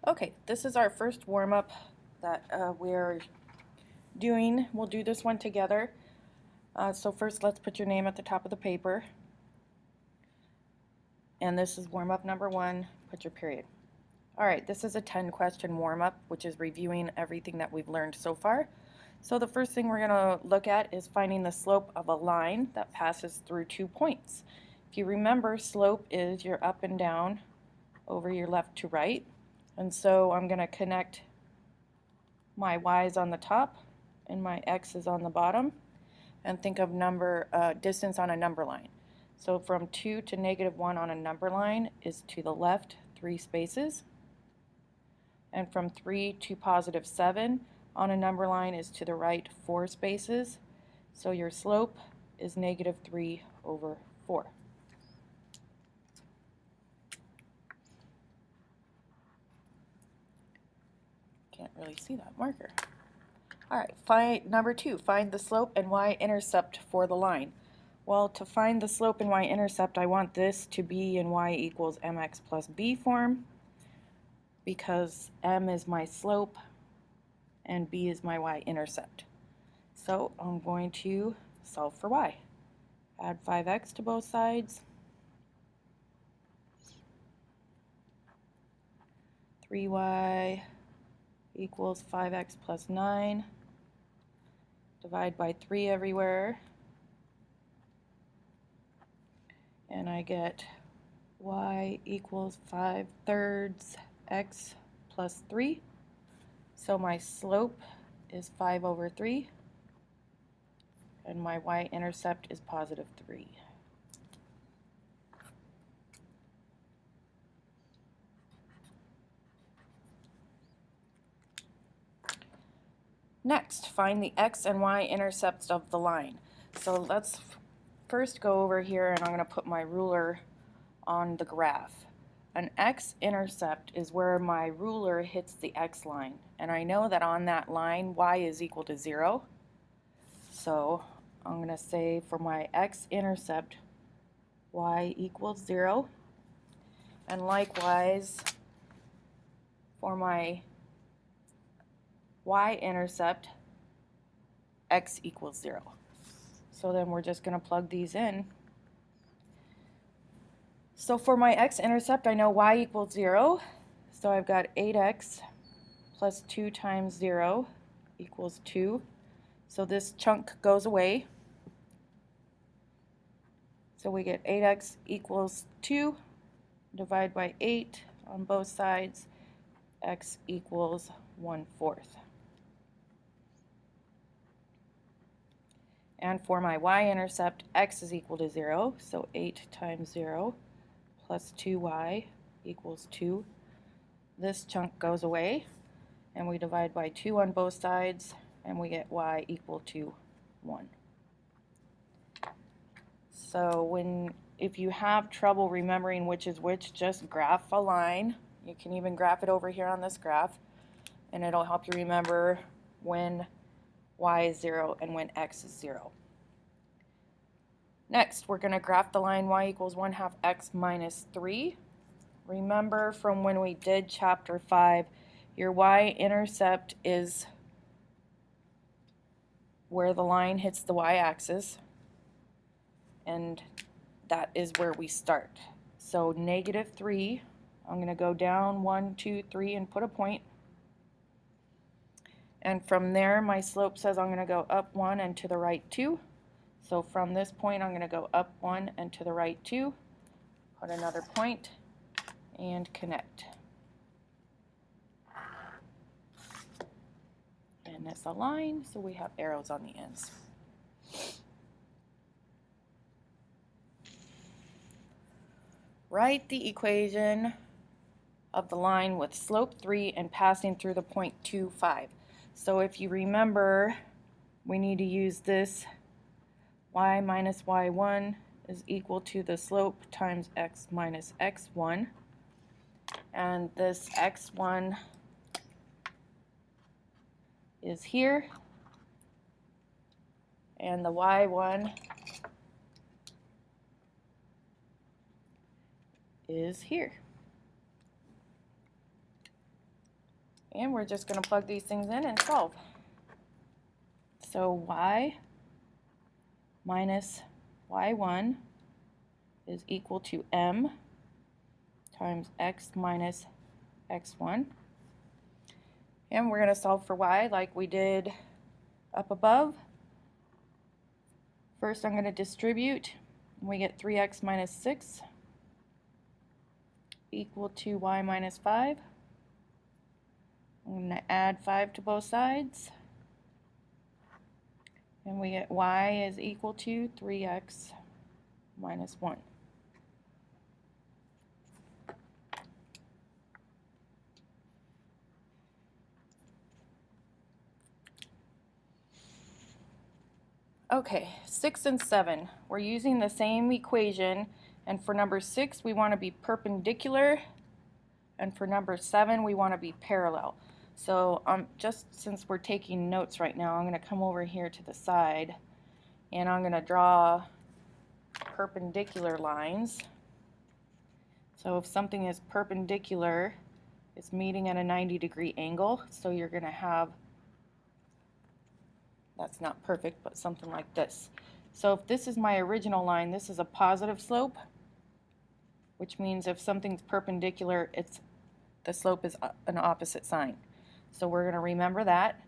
Okay, this is our first warm-up that we're doing. We'll do this one together. So first let's put your name at the top of the paper. And this is warm-up number 1. Put your period. Alright, this is a 10-question warm-up, which is reviewing everything that we've learned so far. So the first thing we're going to look at is finding the slope of a line that passes through 2 points. If you remember, slope is your up and down over your left to right. And so I'm going to connect my y's on the top and my x's on the bottom, and think of distance on a number line. So from 2 to -1 on a number line is to the left 3 spaces, and from 3 to +7 on a number line is to the right 4 spaces. So your slope is -3/4. Can't really see that marker. Alright, number 2, find the slope and y-intercept for the line. Well, to find the slope and y-intercept, I want this to be in y equals mx plus b form, because m is my slope and b is my y-intercept. So I'm going to solve for y. Add 5x to both sides. 3y equals 5x plus 9. Divide by 3 everywhere. And I get y equals 5/3 x plus 3. So my slope is 5/3. And my y-intercept is +3. Next, find the x and y intercepts of the line. So let's first go over here, and I'm going to put my ruler on the graph. An x-intercept is where my ruler hits the x line, and I know that on that line y is equal to 0. So I'm going to say for my x-intercept y equals 0, and likewise for my y-intercept x equals 0. So then we're just going to plug these in. So for my x-intercept, I know y equals 0. So I've got 8x plus 2 times 0 equals 2. So this chunk goes away. So we get 8x equals 2. Divide by 8 on both sides. X equals 1/4. And for my y-intercept, x is equal to 0, so 8 times 0 plus 2y equals 2. This chunk goes away, and we divide by 2 on both sides, and we get y equal to 1. So if you have trouble remembering which is which, just graph a line. You can even graph it over here on this graph, and it'll help you remember when y is 0 and when x is 0. Next, we're going to graph the line y equals 1/2 x minus 3. Remember from when we did chapter 5, your y-intercept is where the line hits the y-axis, and that is where we start. So -3, I'm going to go down 1, 2, 3 and put a point. And from there, my slope says I'm going to go up 1 and to the right 2. So from this point, I'm going to go up 1 and to the right 2, put another point, and connect. And it's a line, so we have arrows on the ends. Write the equation of the line with slope 3 and passing through the point 2, 5. So if you remember, we need to use this y minus y1 is equal to the slope times x minus x1. And this x1 is here, and the y1 is here. And we're just going to plug these things in and solve. So y minus y1 is equal to m times x minus x1. And we're going to solve for y like we did up above. First I'm going to distribute, and we get 3x minus 6 equal to y minus 5. I'm going to add 5 to both sides, and we get y is equal to 3x minus 1. Okay, 6 and 7. We're using the same equation, and for number 6 we want to be perpendicular, and for number 7 we want to be parallel. So just since we're taking notes right now, I'm going to come over here to the side, and I'm going to draw perpendicular lines. So if something is perpendicular, it's meeting at a 90-degree angle, so you're going to have, that's not perfect, but something like this. So if this is my original line, this is a positive slope, which means if something's perpendicular, the slope is an opposite sign. So we're going to remember that.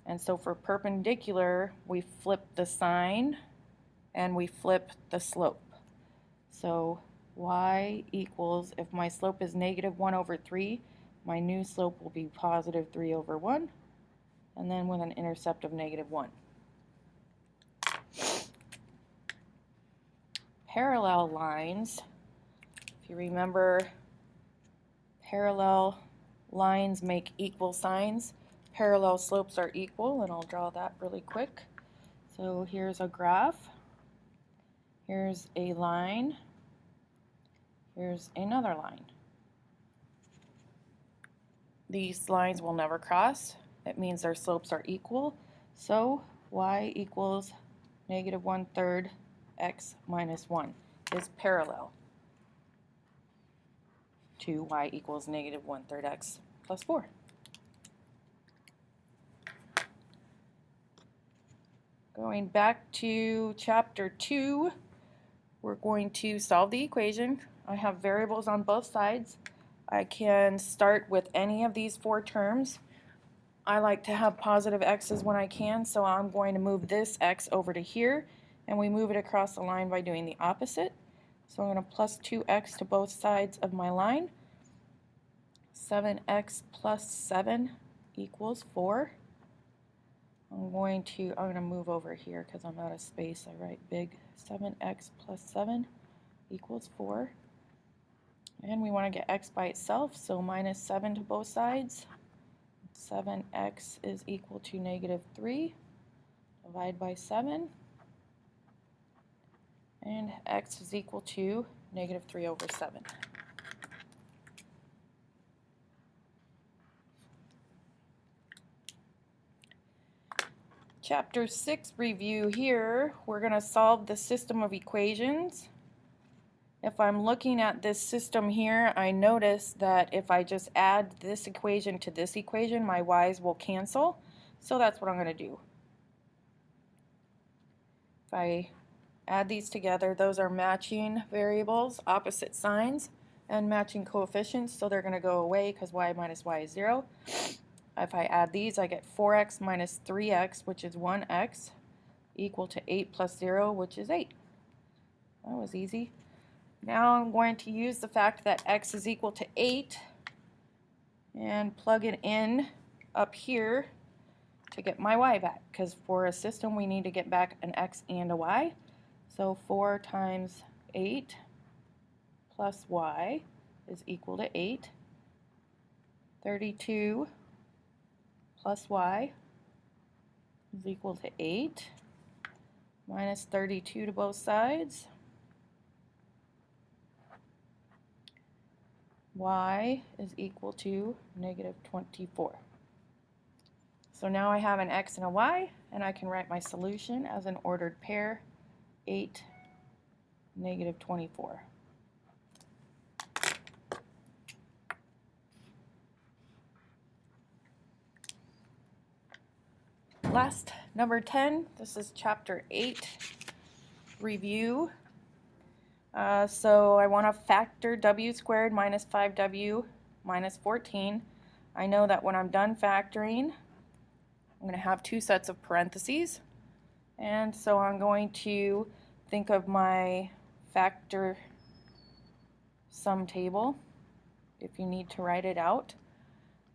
And so for perpendicular, we flip the sign and we flip the slope. So y equals, if my slope is negative 1 over 3, my new slope will be positive 3 over 1, and then with an intercept of negative 1. Parallel lines, if you remember, parallel lines make equal signs. Parallel slopes are equal, and I'll draw that really quick. So here's a graph. Here's a line. Here's another line. These lines will never cross. It means their slopes are equal. So y equals negative 1/3 x minus 1 is parallel to y equals negative 1/3 x plus 4. Going back to chapter 2, we're going to solve the equation. I have variables on both sides. I can start with any of these 4 terms. I like to have positive x's when I can, so I'm going to move this x over to here, and we move it across the line by doing the opposite. So I'm going to plus 2x to both sides of my line. 7x plus 7 equals 4. I'm going to move over here because I'm out of space. I write big. 7x plus 7 equals 4. And we want to get x by itself, so minus 7 to both sides. 7x is equal to negative 3. Divide by 7. And x is equal to negative 3 over 7. Chapter 6 review here, we're going to solve the system of equations. If I'm looking at this system here, I notice that if I just add this equation to this equation, my y's will cancel. So that's what I'm going to do. If I add these together, those are matching variables, opposite signs, and matching coefficients, so they're going to go away because y minus y is 0. If I add these, I get 4x minus 3x, which is 1x, equal to 8 plus 0, which is 8. That was easy. Now I'm going to use the fact that x is equal to 8 and plug it in up here to get my y back, because for a system we need to get back an x and a y. So 4 times 8 plus y is equal to 8. 32 plus y is equal to 8, minus 32 to both sides. Y is equal to negative 24. So now I have an x and a y, and I can write my solution as an ordered pair, 8, negative 24. last, number 10, this is chapter 8, review. So I want to factor w squared minus 5w minus 14. I know that when I'm done factoring, I'm going to have two sets of parentheses. And so I'm going to think of my factor sum table if you need to write it out.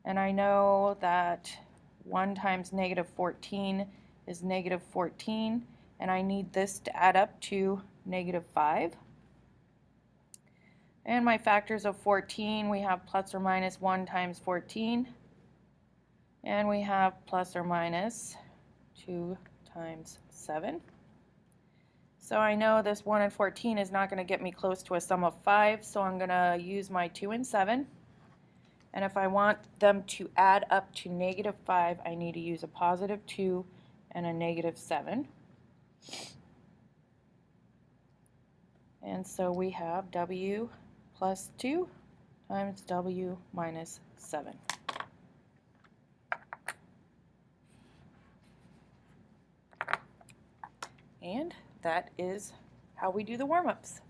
And I know that 1 times negative 14 is negative 14, and I need this to add up to negative 5. And my factors of 14, we have plus or minus 1 times 14, and we have plus or minus 2 times 7. So I know this 1 and 14 is not going to get me close to a sum of 5, so I'm going to use my 2 and 7. And if I want them to add up to negative 5, I need to use a positive 2 and a negative 7. And so we have w plus 2 times w minus 7. And that is how we do the warm-ups.